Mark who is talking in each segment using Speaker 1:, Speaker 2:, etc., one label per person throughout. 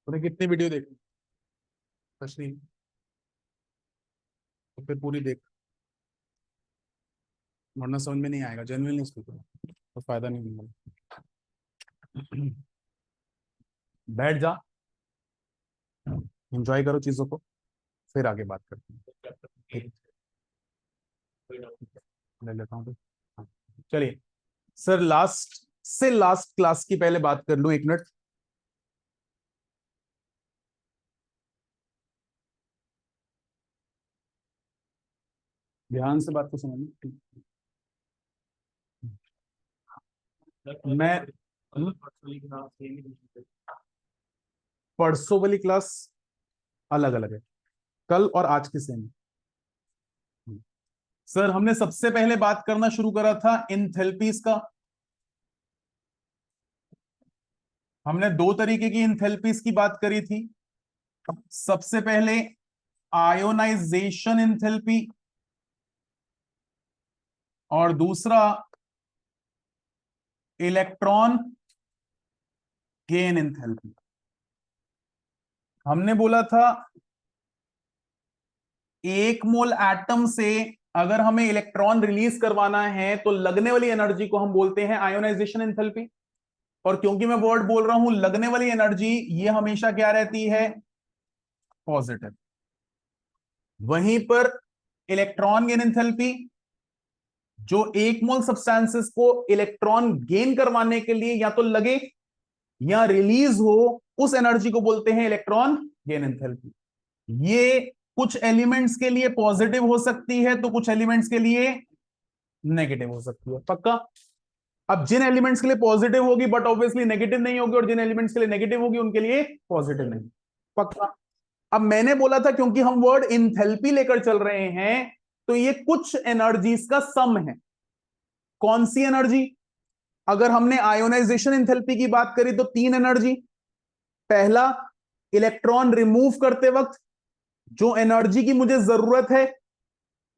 Speaker 1: तूने कितनी वीडियो देखी? नहीं तो फिर पूरी देख, वरना समझ में नहीं आएगा। जेन्युइनली स्पीक, तो फायदा नहीं मिलेगा। बैठ जा, एंजॉय करो चीजों को, फिर आगे बात करते हैं। ठीक ले लेता हूँ। हाँ, चलिए सर, लास्ट क्लास की पहले बात कर लूं, एक मिनट। ध्यान से बात को समझिए। मैं परसों वाली क्लास अलग अलग है, कल और आज की सेम। सर हमने सबसे पहले बात करना शुरू करा था इंथैल्पीज का। हमने दो तरीके की इंथैल्पीज की बात करी थी। सबसे पहले आयोनाइजेशन इंथैल्पी, और दूसरा इलेक्ट्रॉन गेन इंथैल्पी। हमने बोला था एक मोल एटम से अगर हमें इलेक्ट्रॉन रिलीज करवाना है तो लगने वाली एनर्जी को हम बोलते हैं आयोनाइजेशन एंथैल्पी। और क्योंकि मैं वर्ड बोल रहा हूं लगने वाली एनर्जी, ये हमेशा क्या रहती है? पॉजिटिव। वहीं पर इलेक्ट्रॉन गेन एंथैल्पी, जो एक मोल सब्सटेंसेस को इलेक्ट्रॉन गेन करवाने के लिए या तो लगे या रिलीज हो, उस एनर्जी को बोलते हैं इलेक्ट्रॉन गेन एंथैल्पी। ये कुछ एलिमेंट्स के लिए पॉजिटिव हो सकती है तो कुछ एलिमेंट्स के लिए नेगेटिव हो सकती है। पक्का? अब जिन एलिमेंट्स के लिए पॉजिटिव होगी बट ऑब्वियसली नेगेटिव नहीं होगी, और जिन एलिमेंट्स के लिए नेगेटिव होगी उनके लिए पॉजिटिव नहीं। पक्का? अब मैंने बोला था क्योंकि हम वर्ड इंथैल्पी लेकर चल रहे हैं, तो ये कुछ एनर्जीज का सम है। कौन सी एनर्जी? अगर हमने आयोनाइजेशन इंथैल्पी की बात करी तो तीन एनर्जी। पहला, इलेक्ट्रॉन रिमूव करते वक्त जो एनर्जी की मुझे जरूरत है,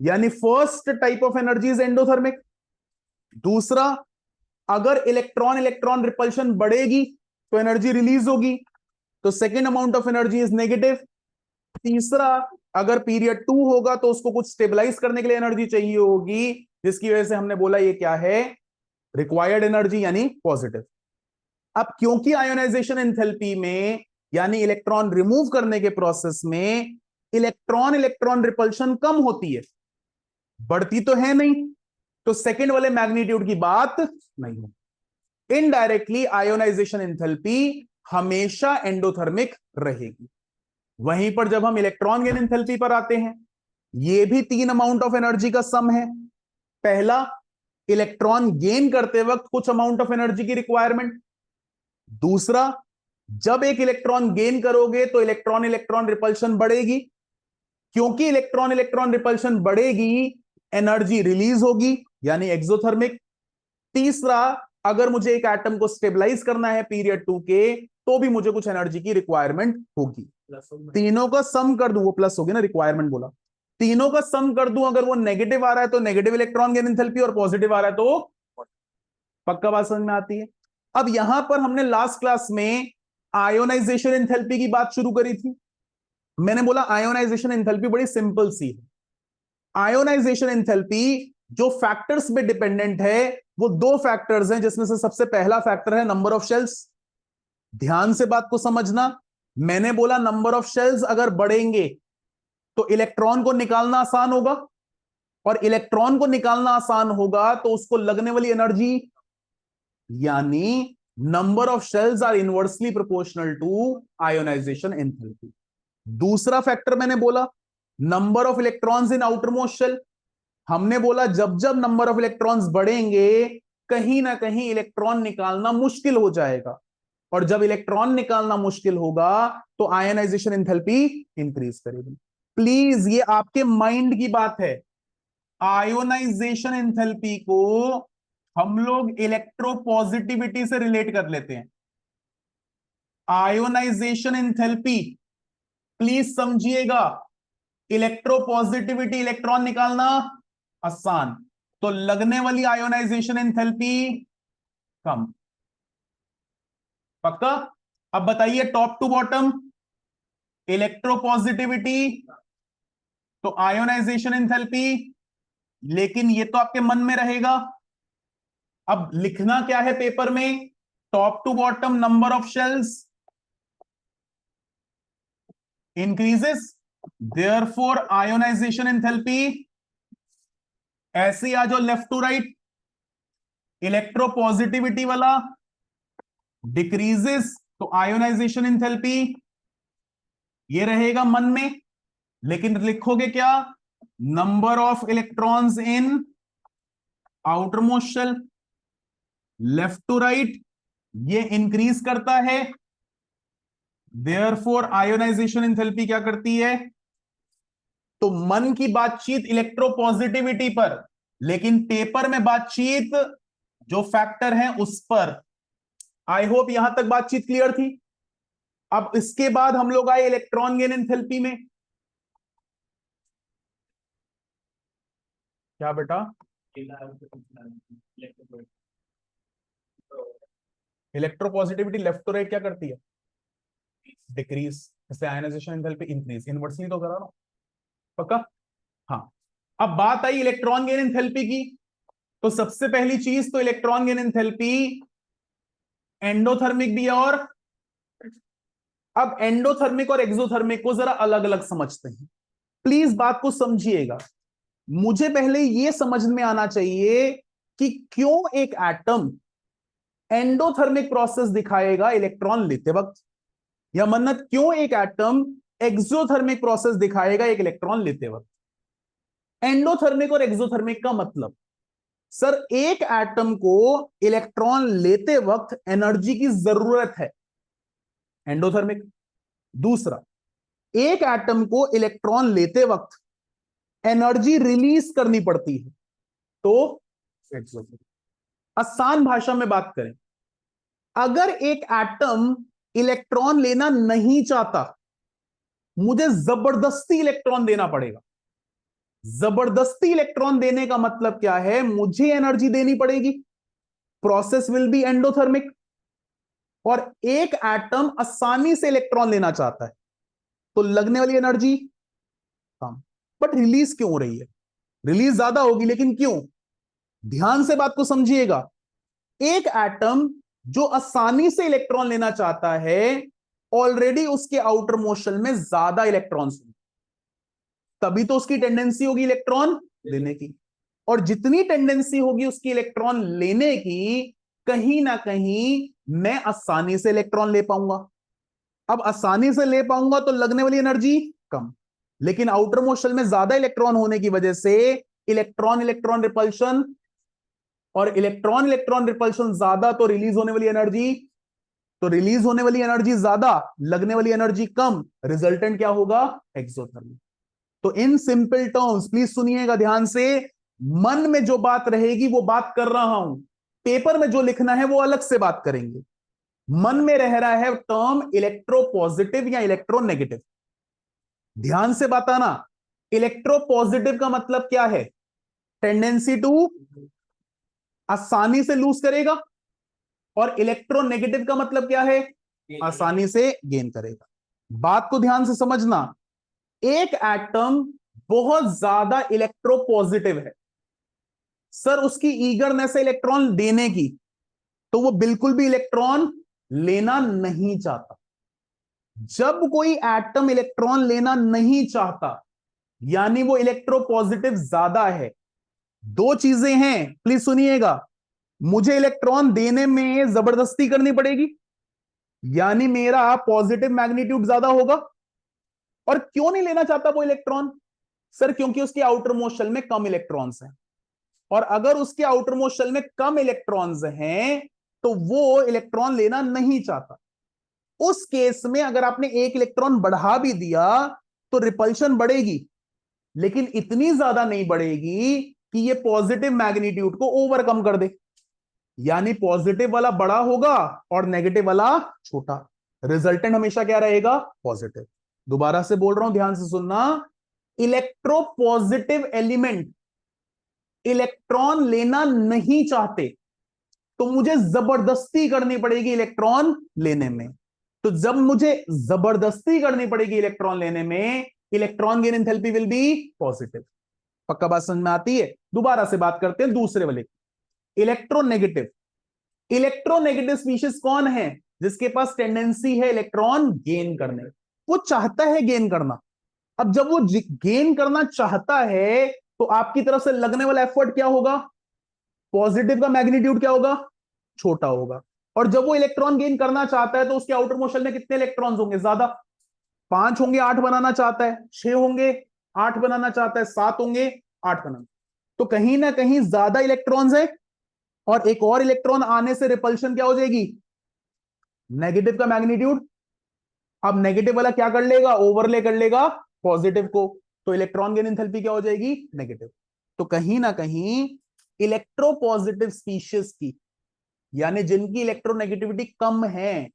Speaker 1: यानी first type of energy is endothermic. दूसरा, अगर इलेक्ट्रॉन इलेक्ट्रॉन रिपल्शन बढ़ेगी तो एनर्जी रिलीज होगी, तो second amount of energy is negative. तीसरा, अगर पीरियड 2 होगा तो उसको कुछ स्टेबलाइज करने के लिए एनर्जी चाहिए होगी, जिसकी वजह से हमने बोला ये क्या है? रिक्वायर्ड एनर्जी, यानी पॉजिटिव। अब क्योंकि आयोनाइजेशन एंथैल्पी में, यानी इलेक्ट्रॉन रिमूव करने के प्रोसेस में, इलेक्ट्रॉन इलेक्ट्रॉन रिपल्शन कम होती है, बढ़ती तो है नहीं, तो सेकंड वाले मैग्नीट्यूड की बात नहीं है। इनडायरेक्टली आयोनाइजेशन एंथैल्पी हमेशा एंडोथर्मिक रहेगी। वहीं पर जब हम इलेक्ट्रॉन गेन एंथैल्पी पर आते हैं, यह भी तीन अमाउंट ऑफ एनर्जी का सम है। पहला, इलेक्ट्रॉन गेन करते वक्त कुछ अमाउंट ऑफ एनर्जी की रिक्वायरमेंट। दूसरा, जब एक इलेक्ट्रॉन गेन करोगे तो इलेक्ट्रॉन इलेक्ट्रॉन रिपल्शन बढ़ेगी, क्योंकि इलेक्ट्रॉन इलेक्ट्रॉन रिपल्शन बढ़ेगी एनर्जी रिलीज होगी, यानी एक्सोथर्मिक। तीसरा, अगर मुझे एक एटम को स्टेबलाइज करना है पीरियड 2 के, तो भी मुझे कुछ एनर्जी की रिक्वायरमेंट होगी। तीनों का सम कर दूं, वो प्लस होगी ना, रिक्वायरमेंट बोला। तीनों का सम कर दूं, अगर वो नेगेटिव आ रहा है तो नेगेटिव इलेक्ट्रॉन गेन एंथैल्पी, और पॉजिटिव आ रहा है तो पक्का बात समझ में आती है। अब यहां पर हमने लास्ट क्लास में आयोनाइजेशन एंथैल्पी की बात शुरू करी थी। मैंने बोला आयोनाइजेशन एंथैल्पी बड़ी सिंपल सी है। आयोनाइजेशन एंथैल्पी जो फैक्टर्स पे डिपेंडेंट है, वो दो फैक्टर्स हैं, जिसमें से सबसे पहला फैक्टर है नंबर ऑफ शेल्स। ध्यान से बात को समझना। मैंने बोला नंबर ऑफ शेल्स अगर बढ़ेंगे तो इलेक्ट्रॉन को निकालना आसान होगा, और इलेक्ट्रॉन को निकालना आसान होगा तो उसको लगने वाली एनर्जी, यानी number of shells are inversely proportional to ionization enthalpy. दूसरा फैक्टर मैंने बोला number of electrons in outermost shell. हमने बोला जब जब नंबर ऑफ इलेक्ट्रॉन्स बढ़ेंगे, कहीं ना कहीं इलेक्ट्रॉन निकालना मुश्किल हो जाएगा, और जब इलेक्ट्रॉन निकालना मुश्किल होगा तो आयनाइजेशन एंथैल्पी इंक्रीज करेगी। प्लीज ये आपके माइंड की बात है। आयोनाइजेशन एंथैल्पी को हम लोग इलेक्ट्रोपॉजिटिविटी से रिलेट कर लेते हैं। आयोनाइजेशन एंथैल्पी, प्लीज समझिएगा, इलेक्ट्रोपॉजिटिविटी, इलेक्ट्रॉन निकालना आसान, तो लगने वाली आयोनाइजेशन एंथैल्पी कम। पक्का? अब बताइए टॉप टू बॉटम, इलेक्ट्रोपॉजिटिविटी तो आयोनाइजेशन एंथैल्पी, लेकिन ये तो आपके मन में रहेगा। अब लिखना क्या है पेपर में, top to bottom number of shells increases, therefore ionization enthalpy. ऐसे आ जाओ लेफ्ट टू राइट, इलेक्ट्रोपॉजिटिविटी वाला डिक्रीजेस तो आयोनाइजेशन एंथैल्पी ये रहेगा मन में, लेकिन लिखोगे क्या, number of electrons in outermost shell, left to right ये इंक्रीज करता है, देयरफॉर आयोनाइजेशन एंथैल्पी क्या करती है। तो मन की बातचीत इलेक्ट्रोपॉजिटिविटी पर, लेकिन पेपर में बातचीत जो फैक्टर है उस पर। आई होप यहां तक बातचीत क्लियर थी। अब इसके बाद हम लोग आए इलेक्ट्रॉन गेन एंथैल्पी में। क्या बेटा, इलेक्ट्रोपॉजिटिविटी लेफ्ट टू राइट क्या करती है, डिक्रीज, इससे आयनाइजेशन एंथैल्पी इंक्रीज, इनवर्सली तो करा रहा हूं, पक्का। हाँ, अब बात आई इलेक्ट्रॉन गेन एंथैल्पी की। तो सबसे पहली चीज तो इलेक्ट्रॉन गेन एंथैल्पी एंडोथर्मिक भी है, और अब एंडोथर्मिक और एक्सोथर्मिक को जरा अलग अलग समझते हैं। प्लीज बात को समझिएगा, मुझे पहले यह समझ में आना चाहिए कि क्यों एक एटम एंडोथर्मिक प्रोसेस दिखाएगा इलेक्ट्रॉन लेते वक्त, या मन्नत क्यों एक एटम एक्सोथर्मिक प्रोसेस दिखाएगा एक इलेक्ट्रॉन लेते वक्त। एंडोथर्मिक और एक्सोथर्मिक का मतलब, सर एक एटम को इलेक्ट्रॉन लेते वक्त एनर्जी की जरूरत है, एंडोथर्मिक। दूसरा, एक एटम को इलेक्ट्रॉन लेते वक्त एनर्जी रिलीज करनी पड़ती है, तो एक्सोथर्मिक। आसान भाषा में बात करें, अगर एक एटम इलेक्ट्रॉन लेना नहीं चाहता, मुझे जबरदस्ती इलेक्ट्रॉन देना पड़ेगा। जबरदस्ती इलेक्ट्रॉन देने का मतलब क्या है, मुझे एनर्जी देनी पड़ेगी, प्रोसेस विल बी एंडोथर्मिक। और एक एटम आसानी से इलेक्ट्रॉन लेना चाहता है, तो लगने वाली एनर्जी कम, बट रिलीज क्यों हो रही है, रिलीज ज्यादा होगी, लेकिन क्यों। ध्यान से बात को समझिएगा, एक एटम जो आसानी से इलेक्ट्रॉन लेना चाहता है, ऑलरेडी उसके आउटर मोशन में ज्यादा इलेक्ट्रॉन्स, तभी तो उसकी टेंडेंसी होगी इलेक्ट्रॉन लेने की। और जितनी टेंडेंसी होगी उसकी इलेक्ट्रॉन लेने की, कहीं ना कहीं मैं आसानी से इलेक्ट्रॉन ले पाऊंगा। अब आसानी से ले पाऊंगा तो लगने वाली एनर्जी कम, लेकिन आउटर मोशन में ज्यादा इलेक्ट्रॉन होने की वजह से इलेक्ट्रॉन इलेक्ट्रॉन रिपल्शन, और इलेक्ट्रॉन इलेक्ट्रॉन रिपल्शन ज्यादा तो रिलीज होने वाली एनर्जी, तो रिलीज होने वाली एनर्जी ज्यादा, लगने वाली एनर्जी कम, रिजल्टेंट क्या होगा, एक्सोथर्मिक। तो इन सिंपल टर्म्स प्लीज सुनिएगा ध्यान से, मन में जो बात रहेगी वो बात कर रहा हूं, पेपर में जो लिखना है वो अलग से बात करेंगे। मन में रह रहा है टर्म इलेक्ट्रोपॉजिटिव या इलेक्ट्रोनेगेटिव, ध्यान से बताना। इलेक्ट्रोपॉजिटिव का मतलब क्या है, टेंडेंसी टू आसानी से लूज करेगा, और इलेक्ट्रोनेगेटिव का मतलब क्या है, आसानी से गेन करेगा। बात को ध्यान से समझना, एक एटम बहुत ज्यादा इलेक्ट्रोपॉजिटिव है, सर उसकी ईगरनेस है इलेक्ट्रॉन देने की, तो वो बिल्कुल भी इलेक्ट्रॉन लेना नहीं चाहता। जब कोई एटम इलेक्ट्रॉन लेना नहीं चाहता, यानी वो इलेक्ट्रोपॉजिटिव ज्यादा है। दो चीजें हैं, प्लीज सुनिएगा, मुझे इलेक्ट्रॉन देने में जबरदस्ती करनी पड़ेगी, यानी मेरा पॉजिटिव मैग्नीट्यूड ज्यादा होगा। और क्यों नहीं लेना चाहता वो इलेक्ट्रॉन, सर क्योंकि उसके आउटर मोस्ट शेल में कम इलेक्ट्रॉन्स हैं, और अगर उसके आउटर मोस्ट शेल में कम इलेक्ट्रॉन्स हैं तो वो इलेक्ट्रॉन लेना नहीं चाहता। उस केस में अगर आपने एक इलेक्ट्रॉन बढ़ा भी दिया तो रिपल्शन बढ़ेगी, लेकिन इतनी ज्यादा नहीं बढ़ेगी कि ये पॉजिटिव मैग्नीट्यूड को ओवरकम कर दे, यानी पॉजिटिव वाला बड़ा होगा और नेगेटिव वाला छोटा, रिजल्टेंट हमेशा क्या रहेगा, पॉजिटिव। दोबारा से बोल रहा हूं, ध्यान से सुनना, इलेक्ट्रोपॉजिटिव एलिमेंट इलेक्ट्रॉन लेना नहीं चाहते, तो मुझे जबरदस्ती करनी पड़ेगी इलेक्ट्रॉन लेने में। तो जब मुझे जबरदस्ती करनी पड़ेगी इलेक्ट्रॉन लेने में, electron gain enthalpy will be positive. पक्का बात समझ में आती है? दोबारा से बात करते हैं दूसरे वाले, इलेक्ट्रोनेगेटिव। इलेक्ट्रोनेगेटिव स्पीशीज कौन है? जिसके पास टेंडेंसी है इलेक्ट्रॉन गेन करने, वो चाहता है गेन करना। अब जब वो गेन करना चाहता है तो आपकी तरफ से लगने वाला एफर्ट क्या होगा? पॉजिटिव का मैग्नीट्यूड क्या होगा? छोटा होगा। और जब वो इलेक्ट्रॉन गेन करना चाहता है तो उसके आउटर मोशन में कितने इलेक्ट्रॉन्स होंगे? ज्यादा। 5 होंगे, 8 बनाना चाहता है, 6 होंगे, 8 बनाना चाहता है, 7 होंगे, 8 बनाना। तो कहीं ना कहीं ज्यादा इलेक्ट्रॉन्स है, और एक और इलेक्ट्रॉन आने से रिपल्शन क्या हो जाएगी? नेगेटिव का मैग्नीट्यूड। अब नेगेटिव वाला क्या कर लेगा? ओवरले कर लेगा पॉजिटिव को, तो इलेक्ट्रॉन गेन एंथैल्पी क्या हो जाएगी? नेगेटिव। तो कहीं ना कहीं इलेक्ट्रोपॉजिटिव स्पीशीज की, यानी जिनकी इलेक्ट्रोनेगेटिविटी कम है,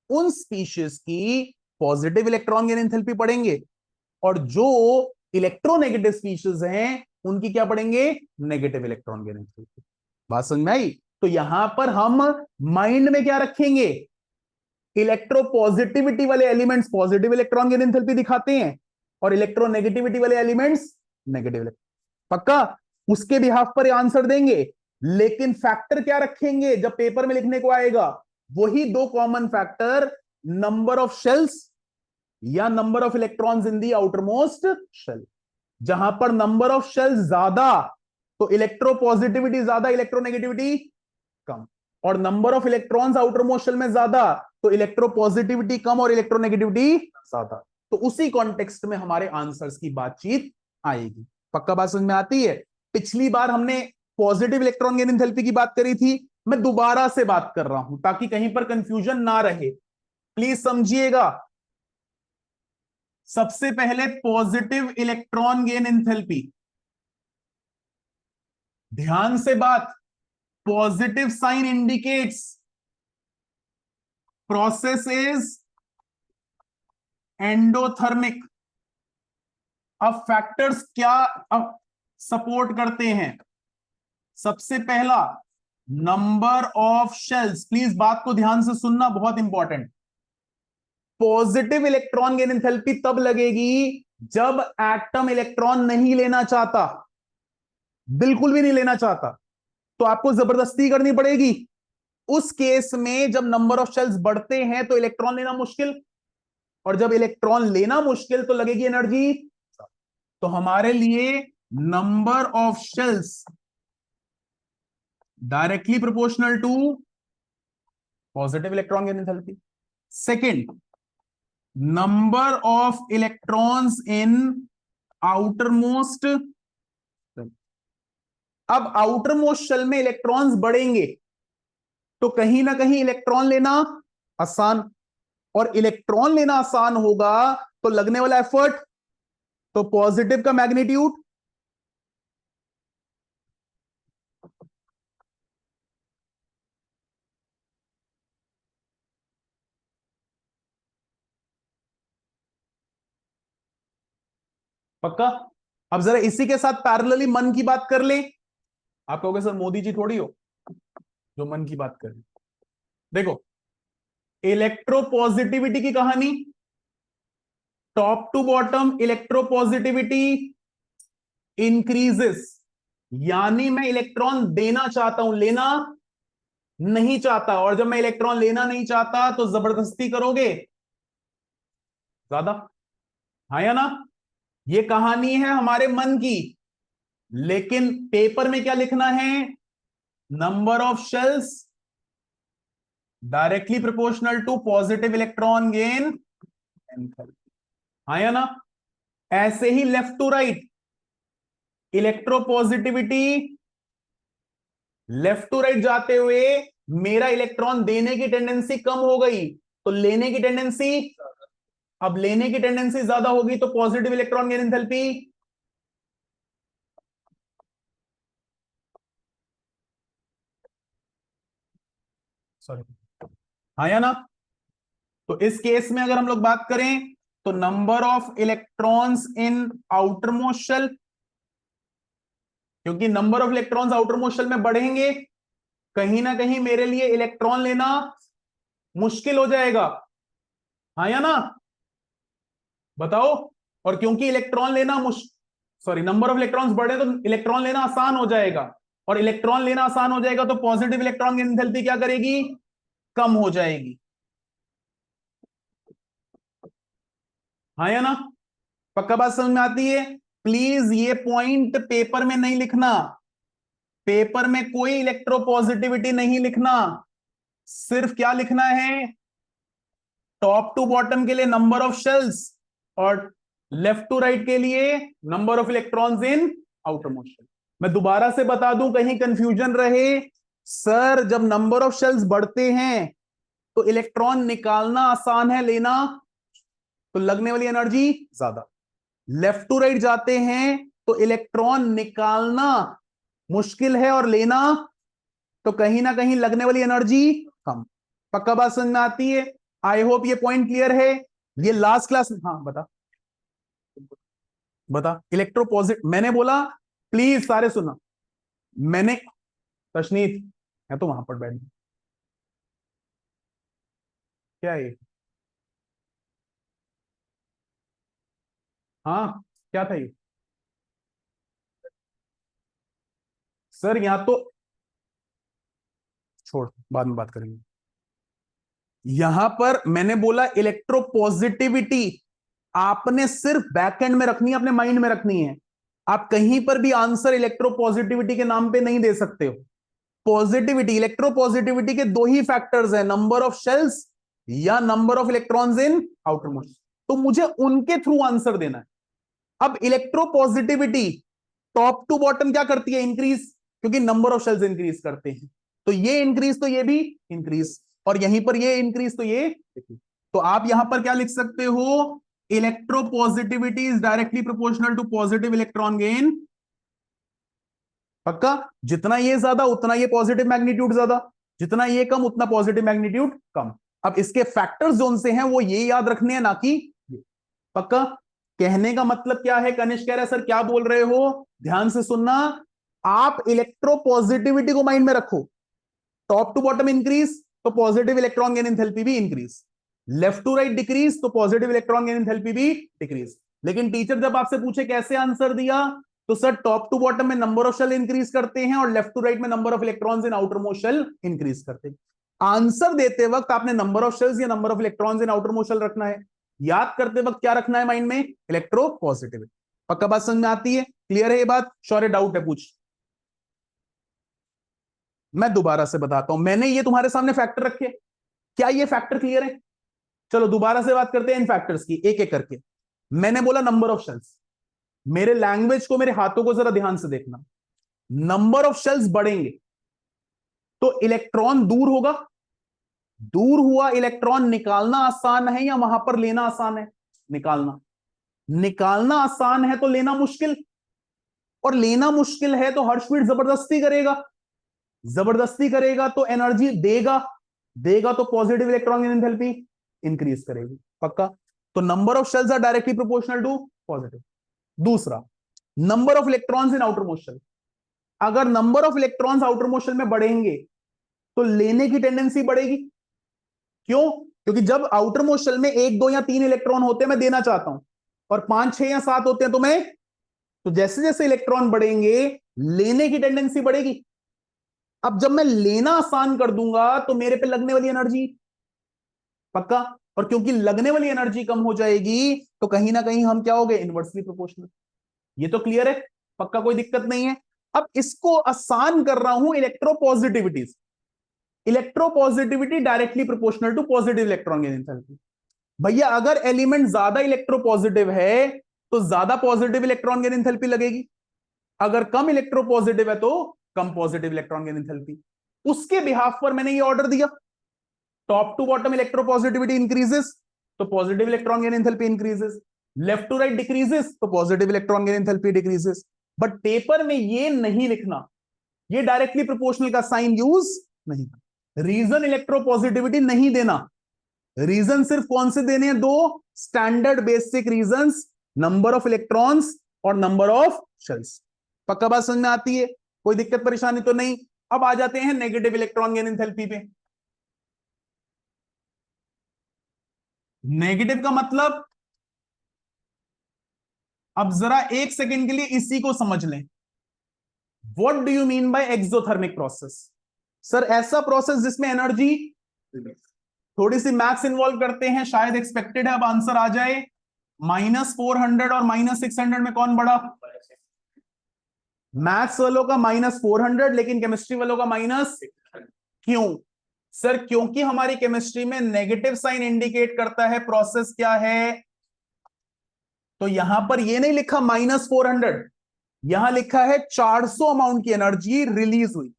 Speaker 1: उन स्पीशीज की पॉजिटिव इलेक्ट्रॉन गेन एंथैल्पी पढ़ेंगे, और जो इलेक्ट्रोनेगेटिव स्पीशीज हैं उनकी क्या पढ़ेंगे? Negative electron gain enthalpy. बात समझ में आई? तो यहां पर हम माइंड में क्या रखेंगे? इलेक्ट्रोपॉजिटिविटी वाले elements positive electron gain enthalpy दिखाते हैं, और इलेक्ट्रोनेगेटिविटी वाले एलिमेंट्स नेगेटिव। पक्का उसके बिहाफ पर आंसर देंगे, लेकिन फैक्टर क्या रखेंगे जब पेपर में लिखने को आएगा? वही दो common factor, number of shells या number of electrons in the outermost shell. जहां पर नंबर ऑफ शेल्स ज्यादा तो इलेक्ट्रोपॉजिटिविटी ज्यादा, इलेक्ट्रोनेगेटिविटी कम, और number of electrons outermost shell में ज्यादा तो इलेक्ट्रोपॉजिटिविटी कम और इलेक्ट्रोनेगेटिविटी ज्यादा। तो उसी कॉन्टेक्स्ट में हमारे आंसर्स की बातचीत आएगी। पक्का बात समझ में आती है? पिछली बार हमने पॉजिटिव इलेक्ट्रॉन गेन एंथैल्पी की बात करी थी, मैं दोबारा से बात कर रहा हूं ताकि कहीं पर कंफ्यूजन ना रहे, प्लीज समझिएगा। सबसे पहले पॉजिटिव इलेक्ट्रॉन गेन एंथैल्पी, ध्यान से बात, positive sign indicates process is endothermic. अब फैक्टर्स क्या अब सपोर्ट करते हैं? सबसे पहला, नंबर ऑफ शेल्स। प्लीज बात को ध्यान से सुनना, बहुत important. Positive electron gain enthalpy तब लगेगी जब एटम इलेक्ट्रॉन नहीं लेना चाहता, बिल्कुल भी नहीं लेना चाहता, तो आपको जबरदस्ती करनी पड़ेगी। उस केस में जब नंबर ऑफ शेल्स बढ़ते हैं तो इलेक्ट्रॉन लेना मुश्किल, और जब इलेक्ट्रॉन लेना मुश्किल तो लगेगी एनर्जी। तो हमारे लिए number of shells directly proportional to positive electron gain enthalpy. Second, number of electrons in outermost. अब आउटर मोस्ट शेल में इलेक्ट्रॉन्स बढ़ेंगे तो कहीं ना कहीं इलेक्ट्रॉन लेना आसान, और इलेक्ट्रॉन लेना आसान होगा तो लगने वाला एफर्ट, तो पॉजिटिव का मैग्नीट्यूड। पक्का? अब जरा इसी के साथ पैरेलली मन की बात कर ले। आप कहोगे सर मोदी जी थोड़ी हो जो मन की बात करें। देखो, इलेक्ट्रोपॉजिटिविटी की कहानी, top to bottom electropositivity increases, यानी मैं इलेक्ट्रॉन देना चाहता हूं, लेना नहीं चाहता, और जब मैं इलेक्ट्रॉन लेना नहीं चाहता तो जबरदस्ती करोगे ज्यादा। हाँ या ना? ये कहानी है हमारे मन की, लेकिन पेपर में क्या लिखना है? Number of shells directly proportional to positive electron gain enthalpy. हाँ या ना? ऐसे ही left to right, electropositivity left to right जाते हुए मेरा इलेक्ट्रॉन देने की टेंडेंसी कम हो गई तो लेने की टेंडेंसी, अब लेने की टेंडेंसी ज्यादा होगी तो positive electron gain enthalpy. Sorry, हाँ या ना? तो इस केस में अगर हम लोग बात करें तो number of electrons in outermost shell, क्योंकि number of electrons outermost shell में बढ़ेंगे, कहीं ना कहीं मेरे लिए इलेक्ट्रॉन लेना मुश्किल हो जाएगा, हाँ या ना, बताओ। और क्योंकि इलेक्ट्रॉन लेना सॉरी, नंबर ऑफ इलेक्ट्रॉन्स बढ़े तो इलेक्ट्रॉन लेना आसान हो जाएगा, और इलेक्ट्रॉन लेना आसान हो जाएगा तो पॉजिटिव इलेक्ट्रॉन की एंथैल्पी क्या करेगी, कम हो जाएगी। हाँ या ना, पक्का बात समझ में आती है। प्लीज ये पॉइंट पेपर में नहीं लिखना, पेपर में कोई इलेक्ट्रोपॉजिटिविटी नहीं लिखना, सिर्फ क्या लिखना है, टॉप टू बॉटम के लिए नंबर ऑफ शेल्स, और लेफ्ट टू राइट के लिए number of electrons in outermost shell. मैं दोबारा से बता दूं कहीं कंफ्यूजन रहे, सर जब नंबर ऑफ शेल्स बढ़ते हैं तो इलेक्ट्रॉन निकालना आसान है, लेना तो लगने वाली एनर्जी ज्यादा। लेफ्ट टू राइट जाते हैं तो इलेक्ट्रॉन निकालना मुश्किल है और लेना तो कहीं ना कहीं लगने वाली एनर्जी कम। पक्का बात समझ में आती है। आई होप ये पॉइंट क्लियर है। ये लास्ट क्लास, हाँ बता, बता इलेक्ट्रोपॉजिट मैंने बोला, प्लीज सारे सुना। मैंने, तशनीत है तो वहां पर बैठ, क्या है ये, हाँ क्या था ये, सर यहां तो छोड़, बाद में बात करेंगे। यहां पर मैंने बोला इलेक्ट्रोपॉजिटिविटी आपने सिर्फ बैक एंड में रखनी है, अपने माइंड में रखनी है। आप कहीं पर भी आंसर इलेक्ट्रोपॉजिटिविटी के नाम पे नहीं दे सकते हो। पॉजिटिविटी, इलेक्ट्रोपॉजिटिविटी के दो ही फैक्टर्स हैं, नंबर ऑफ शेल्स या number of electrons in outer most, तो मुझे उनके थ्रू आंसर देना है। अब इलेक्ट्रोपॉजिटिविटी टॉप टू बॉटम क्या करती है, इंक्रीज, क्योंकि नंबर ऑफ शेल्स इंक्रीज करते हैं, तो ये इंक्रीज तो ये भी इंक्रीज, और यहीं पर ये इंक्रीज तो ये decrease। तो आप यहां पर क्या लिख सकते हो, electropositivity is directly proportional to positive electron gain. पक्का, जितना ये ज्यादा उतना ये पॉजिटिव मैग्नीट्यूड ज्यादा, जितना ये कम उतना पॉजिटिव मैग्नीट्यूड कम। अब इसके फैक्टर्स जोन से हैं वो ये याद रखने हैं, ना कि ये। पक्का, कहने का मतलब क्या है, कनिष्क कह रहा है सर क्या बोल रहे हो, ध्यान से सुनना। आप इलेक्ट्रोपॉजिटिविटी को माइंड में रखो, टॉप टू बॉटम इंक्रीज तो पॉजिटिव इलेक्ट्रॉन गेन एंथैल्पी भी increase, left to right decrease तो पॉजिटिव इलेक्ट्रॉन गेन एंथैल्पी भी डिक्रीज। लेकिन टीचर जब आपसे पूछे कैसे आंसर दिया, तो सर टॉप टू बॉटम में नंबर ऑफ शेल इंक्रीज करते हैं और लेफ्ट टू राइट में number of electrons in outermost shell increase करते हैं। आंसर देते वक्त आपने नंबर ऑफ शेल्स या number of electrons in outermost shell रखना है, याद करते वक्त क्या रखना है माइंड में, इलेक्ट्रो पॉजिटिविटी। पक्का बात समझ में आती है, क्लियर है ये बात, शौर्य डाउट है पूछ। मैं दोबारा से बताता हूं, मैंने ये तुम्हारे सामने फैक्टर रखे, क्या ये फैक्टर क्लियर है, चलो दोबारा से बात करते हैं इन फैक्टर्स की एक एक करके। मैंने बोला नंबर ऑफ शेल्स, मेरे लैंग्वेज को, मेरे हाथों को जरा ध्यान से देखना, नंबर ऑफ शेल्स बढ़ेंगे तो इलेक्ट्रॉन दूर होगा, दूर हुआ इलेक्ट्रॉन निकालना आसान है या वहां पर लेना आसान है, निकालना, निकालना आसान है तो लेना मुश्किल, और लेना मुश्किल है तो हर्षफील्ड जबरदस्ती करेगा, जबरदस्ती करेगा तो एनर्जी देगा, देगा तो पॉजिटिव इलेक्ट्रॉन एंथैल्पी इंक्रीज करेगी। पक्का, तो number of shells are directly proportional to positive. दूसरा, number of electrons in outermost shell, अगर number of electrons outermost shell में बढ़ेंगे तो लेने की टेंडेंसी बढ़ेगी। क्यों, क्योंकि जब आउटर मोस्ट शेल में एक दो या तीन इलेक्ट्रॉन होते हैं मैं देना चाहता हूं, और पांच छह या सात होते हैं तो मैं, तो जैसे जैसे इलेक्ट्रॉन बढ़ेंगे लेने की टेंडेंसी बढ़ेगी। अब जब मैं लेना आसान कर दूंगा तो मेरे पे लगने वाली एनर्जी, पक्का, और क्योंकि लगने वाली एनर्जी कम हो जाएगी तो कहीं ना कहीं हम क्या हो गए, इनवर्सली प्रोपोर्शनल। ये तो क्लियर है, पक्का कोई दिक्कत नहीं है। अब इसको आसान कर रहा हूं electropositivity, electropositivity directly proportional to positive electron gain enthalpy. भैया अगर एलिमेंट ज्यादा इलेक्ट्रोपॉजिटिव है तो ज्यादा पॉजिटिव इलेक्ट्रॉन गेन एंथैल्पी लगेगी, अगर कम इलेक्ट्रोपॉजिटिव है तो कम पॉजिटिव इलेक्ट्रॉन गेन एंथैल्पी। उसके बिहाफ पर मैंने ये ऑर्डर दिया, top to bottom electropositivity increases तो positive electron gain enthalpy increases, left to right decreases तो positive electron gain enthalpy decreases. But paper में ये नहीं लिखना, ये डायरेक्टली प्रोपोर्शनल का साइन यूज नहीं, रीजन इलेक्ट्रोपॉजिटिविटी नहीं देना, रीजन सिर्फ कौन से देने हैं, दो standard basic reasons, number of electrons और नंबर ऑफ शेल्स। पक्का बात समझ में आती है, कोई दिक्कत परेशानी तो नहीं। अब आ जाते हैं नेगेटिव इलेक्ट्रॉन गेन एंथैल्पी पे। नेगेटिव का मतलब, अब जरा एक सेकंड के लिए इसी को समझ लें। What do you mean by exothermic process? Sir ऐसा प्रोसेस जिसमें एनर्जी, थोड़ी सी मैथ्स इन्वॉल्व करते हैं, शायद एक्सपेक्टेड है अब आंसर आ जाए। -400 और -600 में कौन बड़ा? मैथ्स वालों का -400, लेकिन केमिस्ट्री वालों का माइनस। क्यों? सर क्योंकि हमारी केमिस्ट्री में नेगेटिव साइन इंडिकेट करता है प्रोसेस क्या है। तो यहां पर ये नहीं लिखा -400, यहां लिखा है 400 अमाउंट की एनर्जी रिलीज हुई,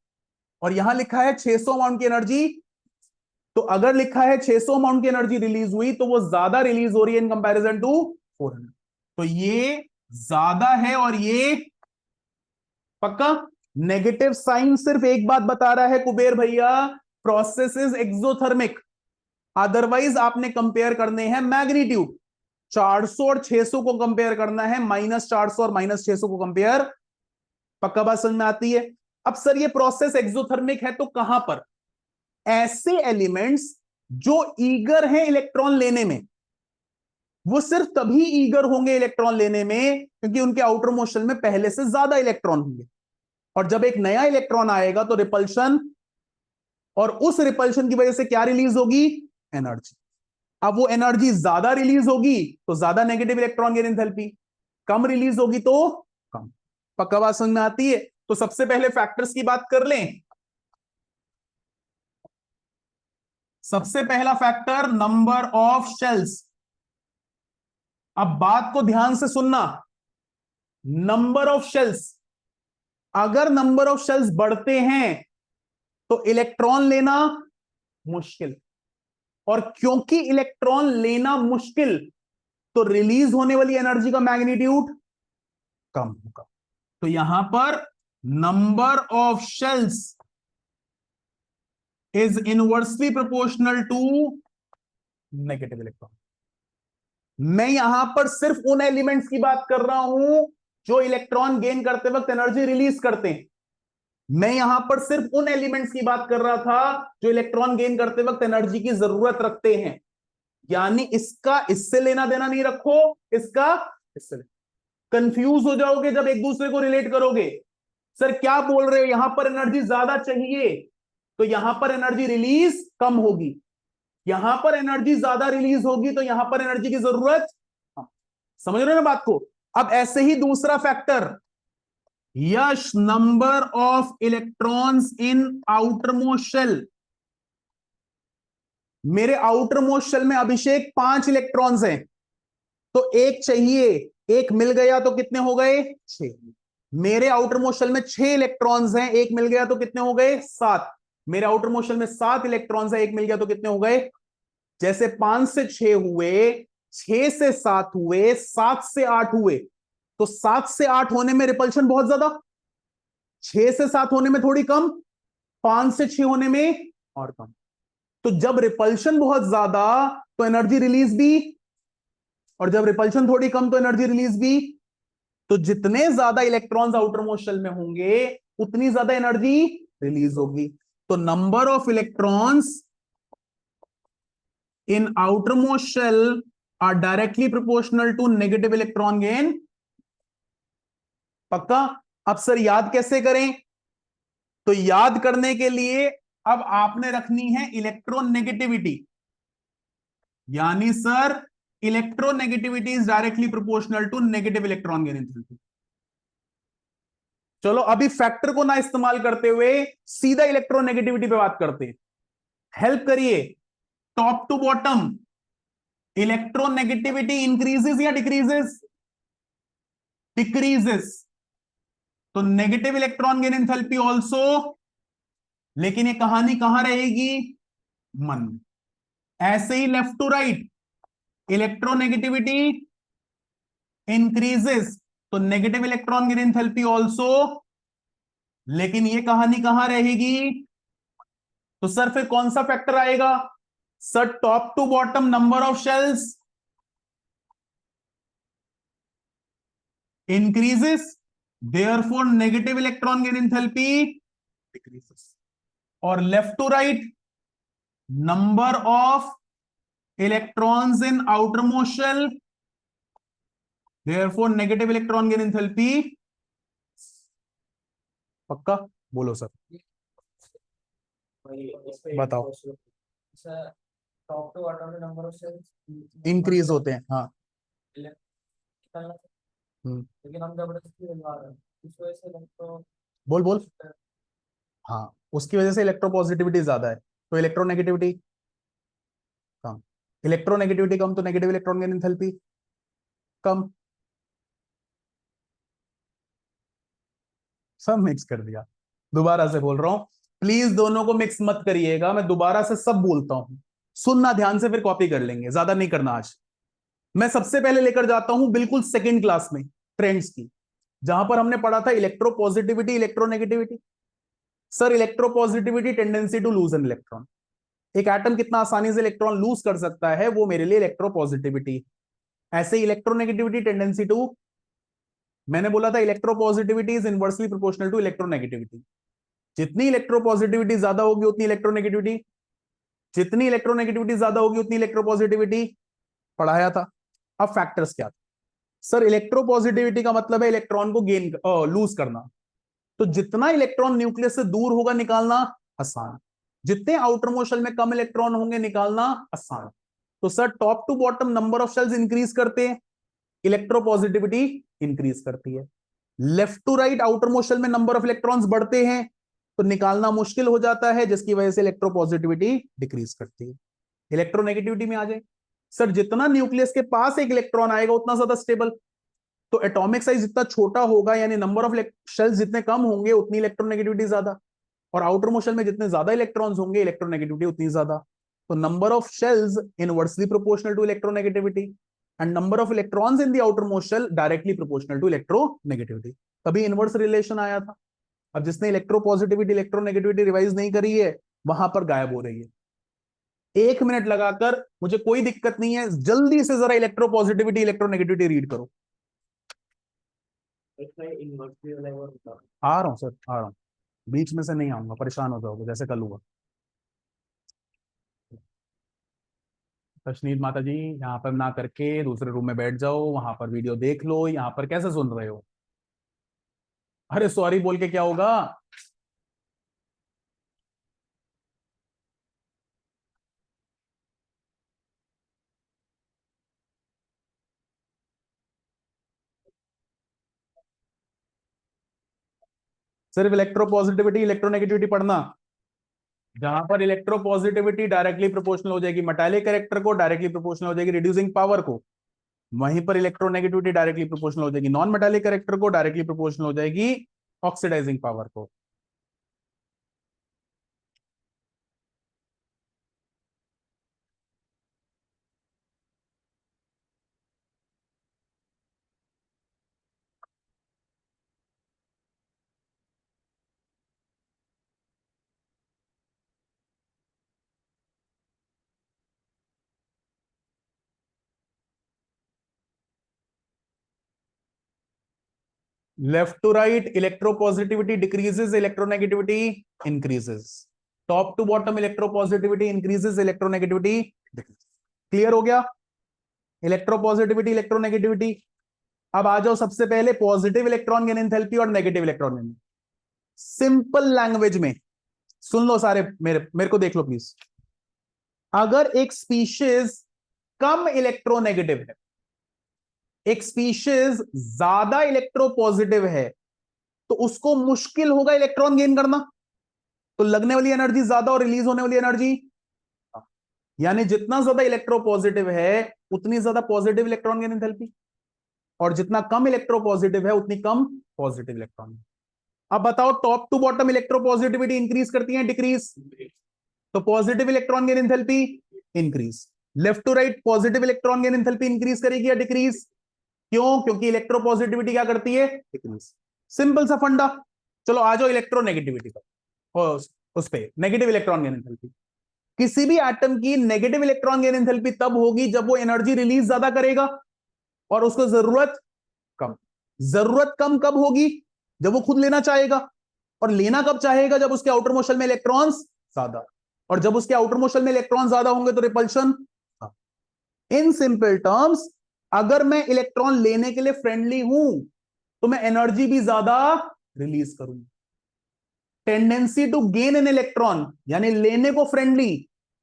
Speaker 1: और यहां लिखा है 600 अमाउंट की एनर्जी। तो अगर लिखा है 600 अमाउंट की एनर्जी रिलीज हुई, तो वो ज्यादा रिलीज हो रही है इन कंपैरिजन टू 400। तो ये ज्यादा है, और ये पक्का। नेगेटिव साइन सिर्फ एक बात बता रहा है कुबेर भैया, प्रोसेस इज एक्सोथर्मिक। अदरवाइज आपने कंपेयर करने हैं मैग्नीट्यूड। 400 और 600 को कंपेयर करना है, -400 और -600 को कंपेयर। पक्का बात समझ में आती है? अब सर ये प्रोसेस एक्सोथर्मिक है तो कहां पर? ऐसे एलिमेंट्स जो ईगर हैं इलेक्ट्रॉन लेने में, वो सिर्फ तभी ईगर होंगे इलेक्ट्रॉन लेने में क्योंकि उनके आउटर मोशन में पहले से ज्यादा इलेक्ट्रॉन होंगे। और जब एक नया इलेक्ट्रॉन आएगा तो रिपल्शन, और उस रिपल्शन की वजह से क्या रिलीज होगी? एनर्जी। अब वो एनर्जी ज्यादा रिलीज होगी तो ज्यादा नेगेटिव इलेक्ट्रॉन गेन एंथैल्पी, कम रिलीज होगी तो कम। पक्का बात समझ में आती है? तो सबसे पहले फैक्टर्स की बात कर लें। सबसे पहला फैक्टर नंबर ऑफ शेल्स। अब बात को ध्यान से सुनना, नंबर ऑफ शेल्स, अगर नंबर ऑफ शेल्स बढ़ते हैं तो इलेक्ट्रॉन लेना मुश्किल, और क्योंकि इलेक्ट्रॉन लेना मुश्किल तो रिलीज होने वाली एनर्जी का मैग्नीट्यूड कम होगा। तो यहां पर number of shells is inversely proportional to negative electron. मैं यहां पर सिर्फ उन एलिमेंट्स की बात कर रहा हूं जो इलेक्ट्रॉन गेन करते वक्त एनर्जी रिलीज करते हैं। मैं यहां पर सिर्फ उन एलिमेंट्स की बात कर रहा था जो इलेक्ट्रॉन गेन करते वक्त एनर्जी की जरूरत रखते हैं। यानी इसका इससे लेना देना नहीं रखो, इसका इससे। कंफ्यूज हो जाओगे जब एक दूसरे को रिलेट करोगे। सर क्या बोल रहे हो, यहां पर एनर्जी ज्यादा चाहिए तो यहां पर एनर्जी रिलीज कम होगी, यहां पर एनर्जी ज्यादा रिलीज होगी तो यहां पर एनर्जी की जरूरत कम। समझ रहे हो ना बात को? अब ऐसे ही दूसरा फैक्टर, यश number of electrons in outermost shell. मेरे आउटर मोस्ट शेल में अभिषेक 5 इलेक्ट्रॉन्स हैं, तो एक चाहिए, एक मिल गया तो कितने हो गए? 6। मेरे आउटर मोस्ट शेल में 6 इलेक्ट्रॉन्स हैं, एक मिल गया तो कितने हो गए? 7। मेरे आउटर मोस्ट शेल में 7 इलेक्ट्रॉन्स हैं, एक मिल गया तो कितने हो गए? जैसे 5 से 6 हुए, 6 से 7 हुए, 7 से 8 हुए, तो 7 से 8 होने में रिपल्शन बहुत ज्यादा, 6 से 7 होने में थोड़ी कम, 5 से 6 होने में और कम। तो जब रिपल्शन बहुत ज्यादा तो एनर्जी रिलीज भी, और जब रिपल्शन थोड़ी कम तो एनर्जी रिलीज भी। तो जितने ज्यादा इलेक्ट्रॉन्स आउटर मोस्ट शेल में होंगे उतनी ज्यादा एनर्जी रिलीज होगी। तो number of electrons in outermost shell are directly proportional to negative electron gain। पक्का? अब सर याद कैसे करें? तो याद करने के लिए अब आपने रखनी है इलेक्ट्रोनेगेटिविटी, यानी sir electronegativity is directly proportional to negative electron gain enthalpy. चलो अभी फैक्टर को ना इस्तेमाल करते हुए सीधा इलेक्ट्रोनेगेटिविटी पे बात करते हैं। हेल्प करिए, top to bottom electronegativity increases या डिक्रीजेस? डिक्रीजेस। तो negative electron gain enthalpy also, लेकिन ये कहानी कहां रहेगी? मन में। ऐसे ही left to right electronegativity increases, तो negative electron gain enthalpy also, लेकिन ये कहानी कहां रहेगी? तो सर फिर कौन सा फैक्टर आएगा? Sir top to bottom number of shells increases, therefore negative electron gain enthalpy decreases. और left to right number of electrons in outer motion, therefore negative electron gain enthalpy. पक्का बोलो सर, बताओ।
Speaker 2: Top to bottom में number of cells
Speaker 1: increase होते हैं, हाँ।
Speaker 2: लेकिन हम जबरदस्ती बनवा रहे हैं, इस वजह से तो
Speaker 1: बोल बोल। हाँ, उसकी वजह से इलेक्ट्रोपॉजिटिविटी ज्यादा है, तो इलेक्ट्रोनेगेटिविटी कम। इलेक्ट्रोनेगेटिविटी कम तो नेगेटिव इलेक्ट्रॉन गेन एंथैल्पी कम। सब मिक्स कर दिया। दोबारा से बोल रहा हूं, प्लीज दोनों को मिक्स मत करिएगा, मैं दोबारा से सब बोलता हूं, सुनना ध्यान से, फिर कॉपी कर लेंगे, ज्यादा नहीं करना आज। मैं सबसे पहले लेकर जाता हूं बिल्कुल सेकंड क्लास में ट्रेंड्स की, जहां पर हमने पढ़ा था electropositivity electronegativity. Sir, electropositivity tendency to lose an electron, एक एटम कितना आसानी से इलेक्ट्रॉन लूज कर सकता है, वो मेरे लिए इलेक्ट्रोपॉजिटिविटी। ऐसे इलेक्ट्रोनेगेटिविटी टेंडेंसी टू, मैंने बोला था electropositivity is inversely proportional to electronegativity. जितनी इलेक्ट्रोपॉजिटिविटी ज्यादा होगी उतनी इलेक्ट्रोनेगेटिविटी, जितनी इलेक्ट्रोनेगेटिविटी ज्यादा होगी उतनी इलेक्ट्रोपॉजिटिविटी। पढ़ाया था। अब फैक्टर्स क्या था? सर, इलेक्ट्रोपॉजिटिविटी का मतलब है इलेक्ट्रॉन को गेन लूज करना, तो जितना इलेक्ट्रॉन न्यूक्लियस से दूर होगा निकालना आसान, जितने आउटर मोशन में कम इलेक्ट्रॉन होंगे निकालना आसान। तो sir, top to bottom number of shells increase करते हैं, इलेक्ट्रोपॉजिटिविटी इंक्रीज करती है। Left to right outer motion में नंबर ऑफ इलेक्ट्रॉन्स बढ़ते हैं तो निकालना मुश्किल हो जाता है, जिसकी वजह से इलेक्ट्रोपॉजिटिविटी डिक्रीज करती है। इलेक्ट्रोनेगेटिविटी में आ जाए, सर जितना न्यूक्लियस के पास एक इलेक्ट्रॉन आएगा उतना ज्यादा स्टेबल, तो एटॉमिक साइज जितना छोटा होगा यानी नंबर ऑफ शेल्स जितने कम होंगे उतनी इलेक्ट्रोनेगेटिविटी ज्यादा, और आउटर मोशन में जितने ज्यादा इलेक्ट्रॉन्स होंगे इलेक्ट्रोनेगेटिविटी उतनी ज्यादा। तो number of shells inversely proportional to electronegativity and number of electrons in the outer motion directly proportional to electronegativity. तभी इनवर्स रिलेशन आया था। अब जिसने इलेक्ट्रोपॉजिटिविटी इलेक्ट्रोनेगेटिविटी रिवाइज नहीं करी है वहां पर गायब हो रही है। 1 मिनट लगाकर, मुझे कोई दिक्कत नहीं है, जल्दी से जरा इलेक्ट्रोपॉजिटिविटी इलेक्ट्रोनेगेटिविटी रीड करो। आ रहा हूं सर, आ रहा हूं, बीच में से नहीं आऊंगा, परेशान हो जाओगे जैसे कल हुआ। तशनीद माता जी, यहाँ पर ना करके दूसरे रूम में बैठ जाओ, वहां पर वीडियो देख लो, यहाँ पर कैसे सुन रहे हो? अरे सॉरी बोल के क्या होगा? सिर्फ इलेक्ट्रोपॉजिटिविटी इलेक्ट्रोनेगेटिविटी पढ़ना, जहां पर इलेक्ट्रोपॉजिटिविटी डायरेक्टली प्रोपोर्शनल हो जाएगी मेटालिक कैरेक्टर को, डायरेक्टली प्रोपोर्शनल हो जाएगी रिड्यूसिंग पावर को, वहीं पर इलेक्ट्रोनेगेटिविटी डायरेक्टली प्रोपोर्शनल हो जाएगी नॉन मेटालिक कैरेक्टर को, डायरेक्टली प्रोपोर्शनल हो जाएगी ऑक्सीडाइजिंग पावर को। Left to right electropositivity decreases electronegativity increases, top to bottom electropositivity increases electronegativity decreases. Clear हो गया? Electropositivity electronegativity. अब आ जाओ सबसे पहले पॉजिटिव इलेक्ट्रॉन गेन एंथैल्पी और negative electron gain. Simple language में सुन लो सारे, मेरे मेरे को देख लो प्लीज। अगर एक स्पीशीज कम इलेक्ट्रोनेगेटिव है, एक स्पीशीज ज्यादा इलेक्ट्रोपॉजिटिव है, तो उसको मुश्किल होगा इलेक्ट्रॉन गेन करना, तो लगने वाली एनर्जी ज्यादा और रिलीज होने वाली एनर्जी, यानी जितना ज्यादा इलेक्ट्रोपॉजिटिव है उतनी ज्यादा पॉजिटिव इलेक्ट्रॉन गेन एंथैल्पी, और जितना कम इलेक्ट्रोपॉजिटिव है उतनी कम पॉजिटिव इलेक्ट्रॉन। अब बताओ top to bottom electropositivity increase करती है डिक्रीज? तो positive electron gain enthalpy increase, left to right positive electron gain enthalpy increase करेगी या डिक्रीज? क्यों? क्योंकि इलेक्ट्रोपॉजिटिविटी क्या करती है? डिक्रीज। सिंपल सा फंडा। चलो आ जाओ इलेक्ट्रोनेगेटिविटी पर, उस पे नेगेटिव इलेक्ट्रॉन गेन एंथैल्पी। किसी भी एटम की नेगेटिव इलेक्ट्रॉन गेन एंथैल्पी तब होगी जब वो एनर्जी रिलीज ज्यादा करेगा और उसको जरूरत कम। जरूरत कम कब होगी? जब वो खुद लेना चाहेगा, और लेना कब चाहेगा? जब उसके आउटर मोशन में इलेक्ट्रॉन्स ज्यादा, और जब उसके आउटर मोशन में इलेक्ट्रॉन ज्यादा होंगे तो रिपल्शन। इन सिंपल टर्म्स, अगर मैं इलेक्ट्रॉन लेने के लिए फ्रेंडली हूं तो मैं एनर्जी भी ज्यादा रिलीज करूंगा। Tendency to gain an electron यानी लेने को फ्रेंडली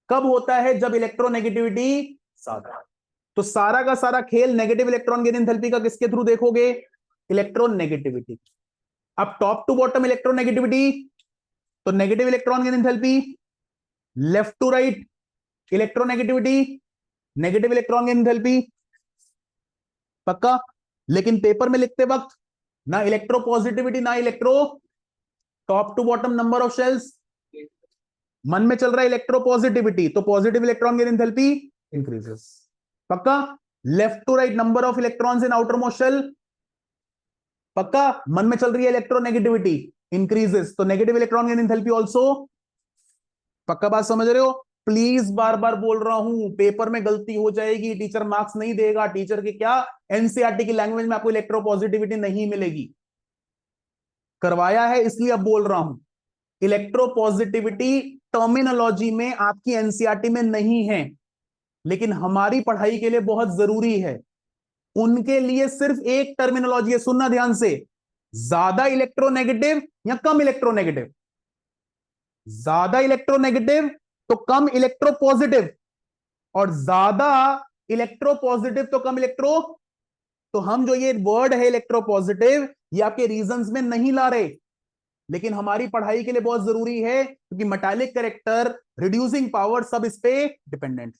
Speaker 1: कब होता है? जब इलेक्ट्रोनेगेटिविटी ज्यादा। तो सारा का सारा खेल नेगेटिव इलेक्ट्रॉन गेन एंथैल्पी का किसके थ्रू देखोगे? इलेक्ट्रोनेगेटिविटी। अब टॉप टू बॉटम इलेक्ट्रोनेगेटिविटी, तो negative electron gain enthalpy, left to right electronegativity, negative electron gain enthalpy. पक्का? लेकिन पेपर में लिखते वक्त ना इलेक्ट्रो पॉजिटिविटी ना electro, top to bottom number of shells, मन में चल रहा है इलेक्ट्रो पॉजिटिविटी, तो positive electron gain enthalpy increases. पक्का? Left to right number of electrons in outermost shell, पक्का? मन में चल रही है इलेक्ट्रोनेगेटिविटी इंक्रीजेस, तो negative electron gain enthalpy also. पक्का बात समझ रहे हो? प्लीज बार बार बोल रहा हूं, पेपर में गलती हो जाएगी, टीचर मार्क्स नहीं देगा। टीचर के क्या, एनसीईआरटी की लैंग्वेज में आपको इलेक्ट्रो पॉजिटिविटी नहीं मिलेगी। करवाया है इसलिए अब बोल रहा हूं। इलेक्ट्रो पॉजिटिविटी टर्मिनोलॉजी में आपकी एनसीईआरटी में नहीं है, लेकिन हमारी पढ़ाई के लिए बहुत जरूरी है। उनके लिए सिर्फ एक टर्मिनोलॉजी है, सुनना ध्यान से, ज्यादा इलेक्ट्रोनेगेटिव या कम इलेक्ट्रोनेगेटिव। ज्यादा इलेक्ट्रोनेगेटिव तो कम इलेक्ट्रोपॉजिटिव, और ज्यादा इलेक्ट्रोपॉजिटिव तो कम इलेक्ट्रो। तो हम जो ये वर्ड है इलेक्ट्रोपॉजिटिव, ये आपके रीजंस में नहीं ला रहे, लेकिन हमारी पढ़ाई के लिए बहुत जरूरी है, क्योंकि मेटालिक कैरेक्टर, रिड्यूसिंग पावर सब इस पे डिपेंडेंट।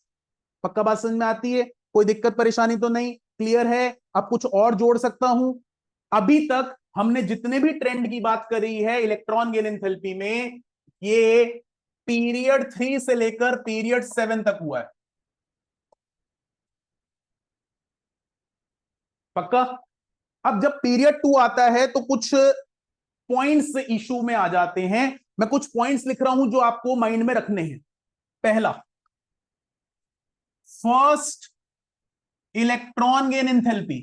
Speaker 1: पक्का बात समझ में आती है? कोई दिक्कत परेशानी तो नहीं? क्लियर है? अब कुछ और जोड़ सकता हूं? अभी तक हमने जितने भी ट्रेंड की बात करी है इलेक्ट्रॉन गेन एंथैल्पी में, ये पीरियड 3 से लेकर पीरियड 7 तक हुआ है। पक्का? अब जब पीरियड 2 आता है तो कुछ पॉइंट्स इशू में आ जाते हैं। मैं कुछ पॉइंट्स लिख रहा हूं जो आपको माइंड में रखने हैं। पहला, first electron gain enthalpy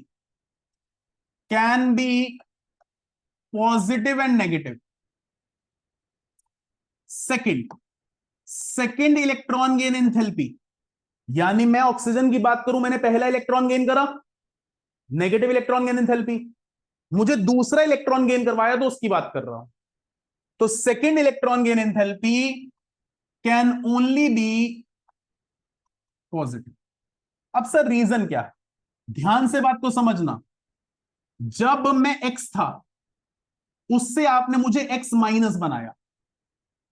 Speaker 1: can be positive and negative. Second electron gain enthalpy, यानी मैं ऑक्सीजन की बात करूं, मैंने पहला इलेक्ट्रॉन गेन करा, नेगेटिव इलेक्ट्रॉन गेन एंथैल्पी। मुझे दूसरा इलेक्ट्रॉन गेन करवाया तो उसकी बात कर रहा हूं। तो second electron gain enthalpy can only be positive. अब सर रीजन क्या है? ध्यान से बात को समझना। जब मैं एक्स था, उससे आपने मुझे एक्स माइनस बनाया,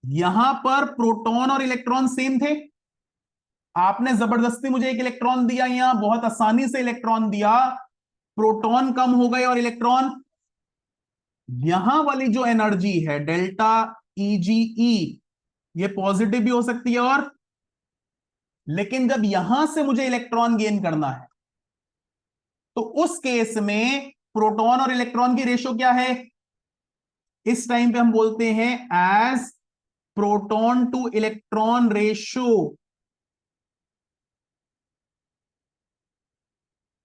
Speaker 1: यहां पर प्रोटॉन और इलेक्ट्रॉन सेम थे, आपने जबरदस्ती मुझे एक इलेक्ट्रॉन दिया, यहां बहुत आसानी से इलेक्ट्रॉन दिया, प्रोटॉन कम हो गए और इलेक्ट्रॉन। यहां वाली जो एनर्जी है डेल्टा ईजीई, ये पॉजिटिव भी हो सकती है, और लेकिन जब यहां से मुझे इलेक्ट्रॉन गेन करना है, तो उस केस में प्रोटॉन और इलेक्ट्रॉन की रेशो क्या है? इस टाइम पे हम बोलते हैं as proton to electron ratio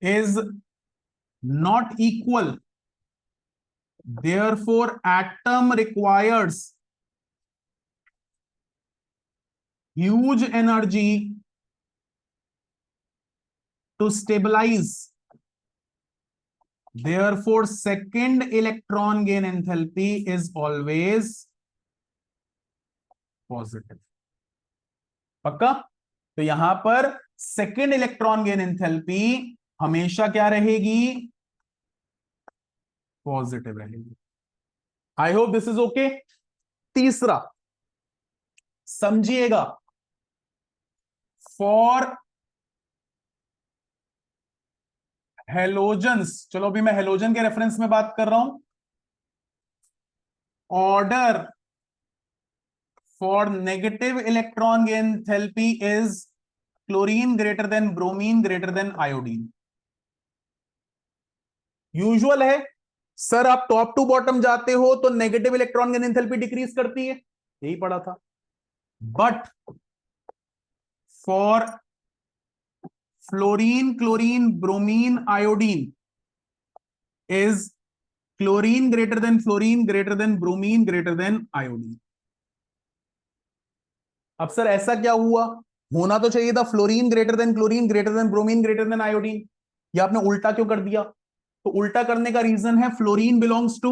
Speaker 1: is not equal, therefore atom requires huge energy to stabilize, therefore second electron gain enthalpy is always positive। पक्का? तो यहां पर सेकेंड इलेक्ट्रॉन गेन एंथैल्पी हमेशा क्या रहेगी? पॉजिटिव रहेगी। I hope this is okay. तीसरा समझिएगा, फॉर हेलोजन्स, चलो अभी मैं हेलोजन के रेफरेंस में बात कर रहा हूं, order for negative electron gain enthalpy is chlorine greater than bromine greater than iodine. Usual है सर, आप टॉप टू बॉटम जाते हो तो negative electron gain enthalpy decrease करती है, यही पढ़ा था। But for fluorine chlorine bromine iodine is chlorine greater than fluorine greater than bromine greater than iodine. अब सर ऐसा क्या हुआ? होना तो चाहिए था fluorine greater than chlorine greater than bromine greater than iodine. ये आपने उल्टा क्यों कर दिया? तो उल्टा करने का रीजन है फ्लोरीन बिलोंग्स टू,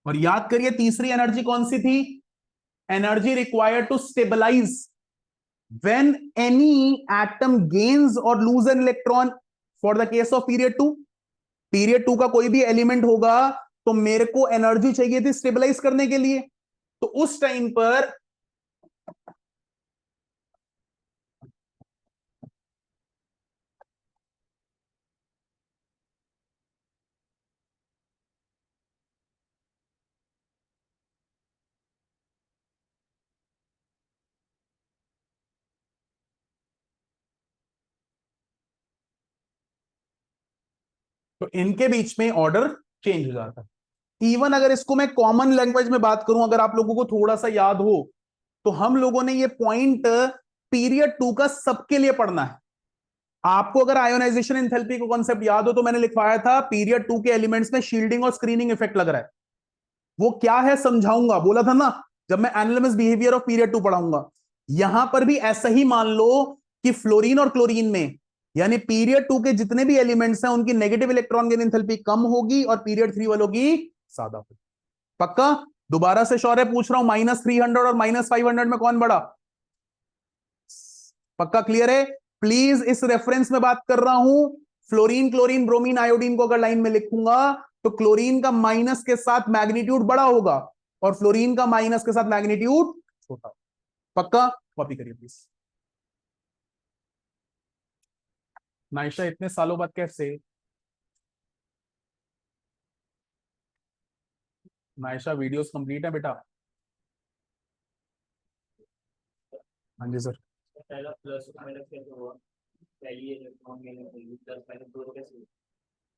Speaker 1: और याद करिए तीसरी एनर्जी कौन सी थी? Energy required to stabilize when any atom gains और lose an electron. For the case of period 2, period 2 का कोई भी एलिमेंट होगा तो मेरे को एनर्जी चाहिए थी स्टेबलाइज करने के लिए। तो उस टाइम पर तो इनके बीच में ऑर्डर चेंज हो जाता है। इवन अगर इसको मैं कॉमन लैंग्वेज में बात करूं, अगर आप लोगों को थोड़ा सा याद हो, तो हम लोगों ने ये पॉइंट पीरियड 2 का सबके लिए पढ़ना है। आपको अगर आयोनाइजेशन एंथैल्पी को कॉन्सेप्ट याद हो तो मैंने लिखवाया था पीरियड 2 के एलिमेंट्स में शील्डिंग और स्क्रीनिंग इफेक्ट लग रहा है। वो क्या है समझाऊंगा, बोला था ना जब मैं एनालिसिस बिहेवियर ऑफ पीरियड 2 पढ़ाऊंगा। यहां पर भी ऐसा ही मान लो कि फ्लोरीन और क्लोरीन में, यानी पीरियड 2 के जितने भी एलिमेंट्स हैं उनकी नेगेटिव इलेक्ट्रॉन गेन एंथैल्पी कम होगी और पीरियड 3 वालों की ज्यादा होगी। पक्का? दोबारा से शौर्य पूछ रहा हूं, -300 और -500 में कौन बड़ा? पक्का क्लियर है? प्लीज इस रेफरेंस में बात कर रहा हूं। फ्लोरीन क्लोरीन ब्रोमीन आयोडीन को अगर लाइन में लिखूंगा तो क्लोरीन का माइनस के साथ मैग्नीट्यूड बड़ा होगा और फ्लोरीन का माइनस के साथ मैग्नीट्यूड छोटा। पक्का? कॉपी करिए प्लीज। नाइशा इतने सालों बाद कैसे? नाइशा वीडियोस कंप्लीट है बेटा? हाँ जी सर।
Speaker 2: पहला प्लस माइनस कैसे हुआ? पहली इलेक्ट्रॉन गेन प्लस माइनस दो कैसे?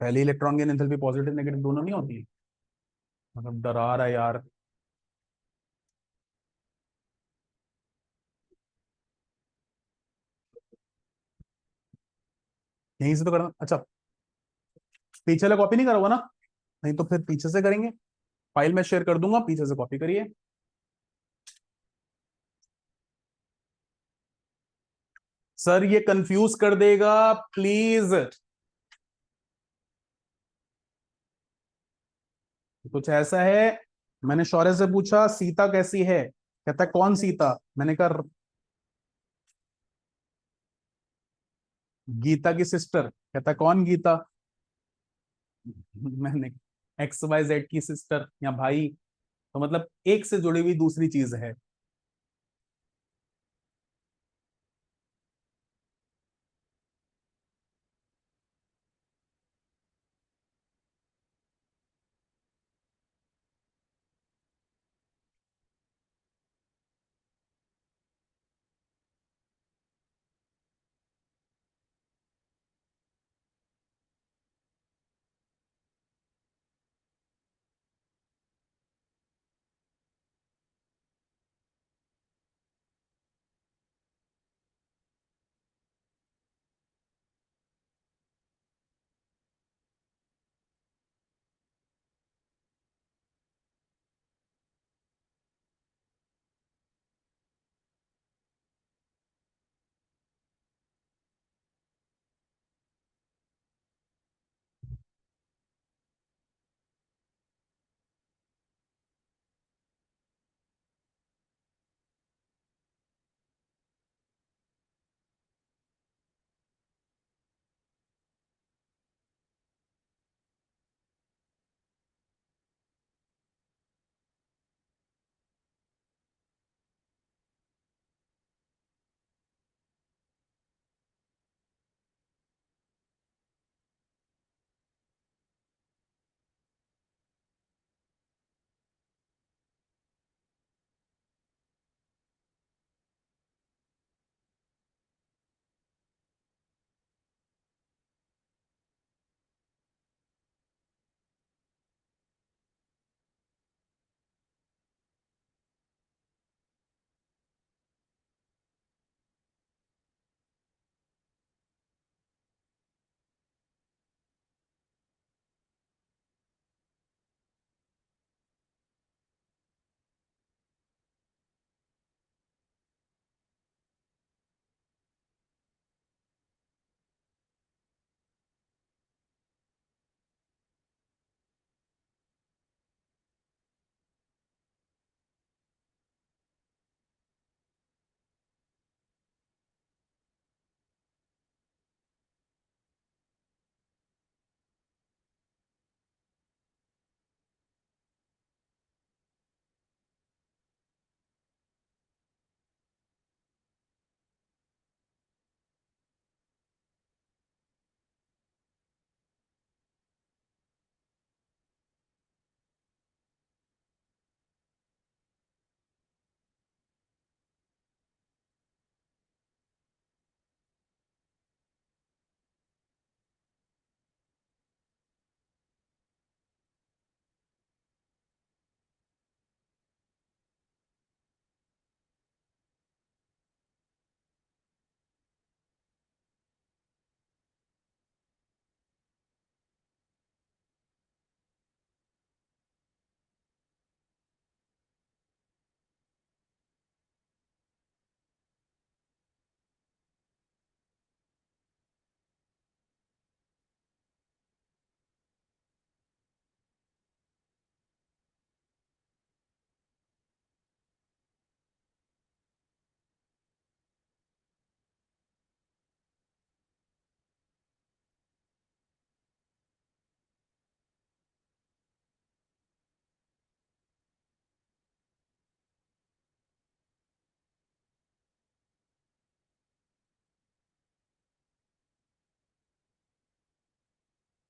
Speaker 1: पहली electron gain enthalpy positive negative दोनों नहीं होती? मतलब डरा रहा है यार। यहीं से तो करना। अच्छा, पीछे वाला कॉपी नहीं करोगे ना? नहीं तो फिर पीछे से करेंगे। फाइल में शेयर कर दूंगा, पीछे से कॉपी करिए। सर ये कंफ्यूज कर देगा, प्लीज। कुछ ऐसा है, मैंने शौर्य से पूछा सीता कैसी है, कहता है कौन सीता? मैंने कहा गीता की सिस्टर। कहता है कौन गीता? मैंने XYZ की सिस्टर या भाई। तो मतलब एक से जुड़ी हुई दूसरी चीज है।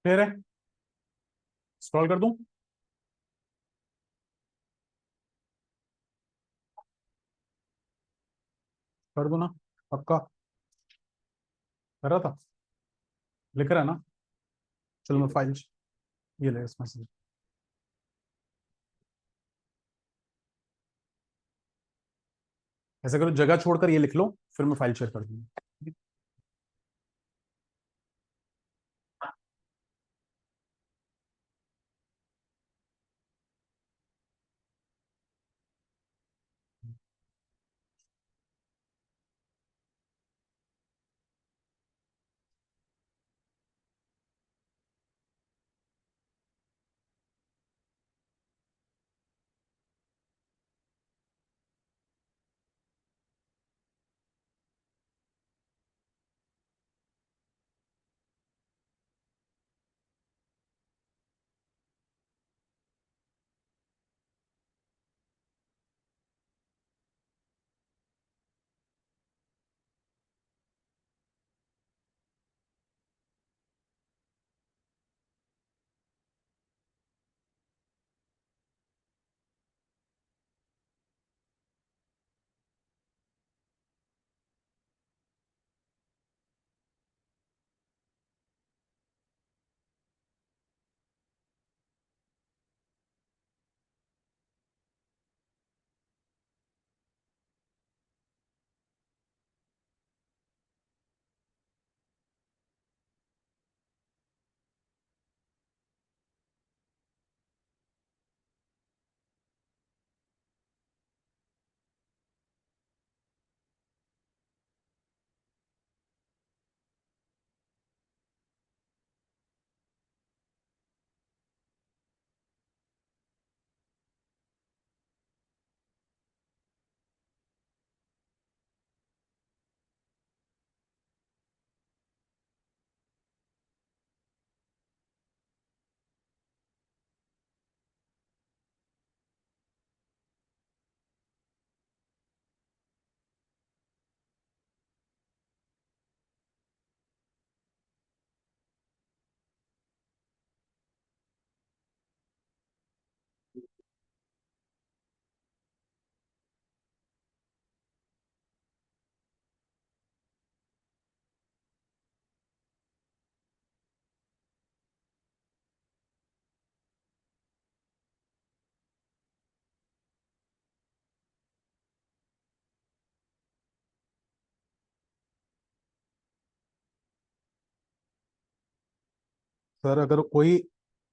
Speaker 1: क्लियर है? स्क्रॉल कर दूं? कर दूं ना? पक्का? कर रहा था, लिख रहा है ना? चलो मैं फाइल, ये ले इसमें से। ऐसा करो, जगह छोड़कर ये लिख लो, फिर मैं फाइल शेयर कर दूंगा। सर अगर कोई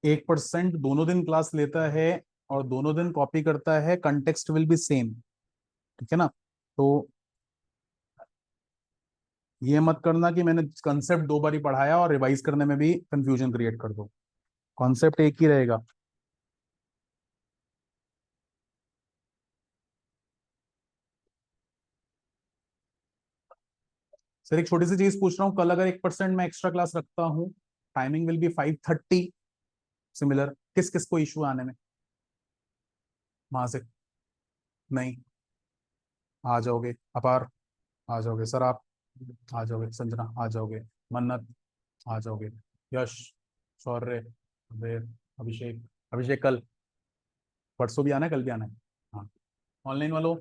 Speaker 1: 1% दोनों दिन क्लास लेता है और दोनों दिन कॉपी करता है, कंटेक्स्ट विल बी सेम, ठीक है ना? तो ये मत करना कि मैंने कंसेप्ट 2 बार ही पढ़ाया और रिवाइज करने में भी कंफ्यूजन क्रिएट कर दो। कॉन्सेप्ट एक ही रहेगा। सर एक छोटी सी चीज पूछ रहा हूँ, कल अगर 1% मैं एक्स्ट्रा क्लास रखता हूँ, टाइमिंग विल बी 5:30, सिमिलर, किस किस को इशू आने में वहां से? नहीं, आ जाओगे अपार, आ जाओगे सर आप, आ जाओगे संजना, आ जाओगे मन्नत, आ जाओगे यश, शौर्य, वेद, अभिषेक। अभिषेक कल, परसों भी आना है, कल भी आना है। हाँ, ऑनलाइन वालों,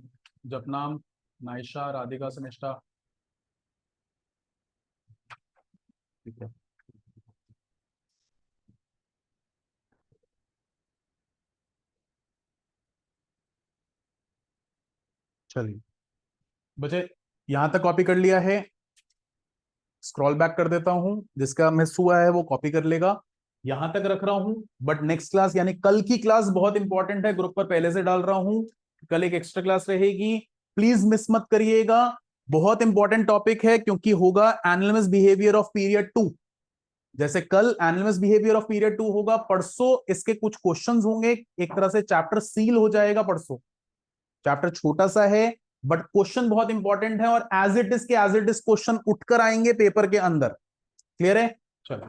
Speaker 1: जपनाम, नाइशा, राधिका, सनिष्ठा, ठीक है। चलिए बचे, यहां तक कॉपी कर लिया है। स्क्रॉल बैक कर देता हूं, जिसका मिस हुआ है वो कॉपी कर लेगा। यहां तक रख रहा हूं, बट नेक्स्ट क्लास यानी कल की क्लास बहुत इंपॉर्टेंट है, ग्रुप पर पहले से डाल रहा हूं। कल एक एक्स्ट्रा क्लास रहेगी, प्लीज मिस मत करिएगा। बहुत इंपॉर्टेंट टॉपिक है, क्योंकि होगा एनालिमस बिहेवियर ऑफ पीरियड 2। जैसे कल एनालिमस बिहेवियर ऑफ पीरियड 2 होगा, परसों इसके कुछ क्वेश्चंस होंगे। एक तरह से चैप्टर सील हो जाएगा परसों। चैप्टर छोटा सा है, बट क्वेश्चन बहुत इंपॉर्टेंट है, और एज इट इज के एज इट इज क्वेश्चन उठकर आएंगे पेपर के अंदर। क्लियर है? चलो।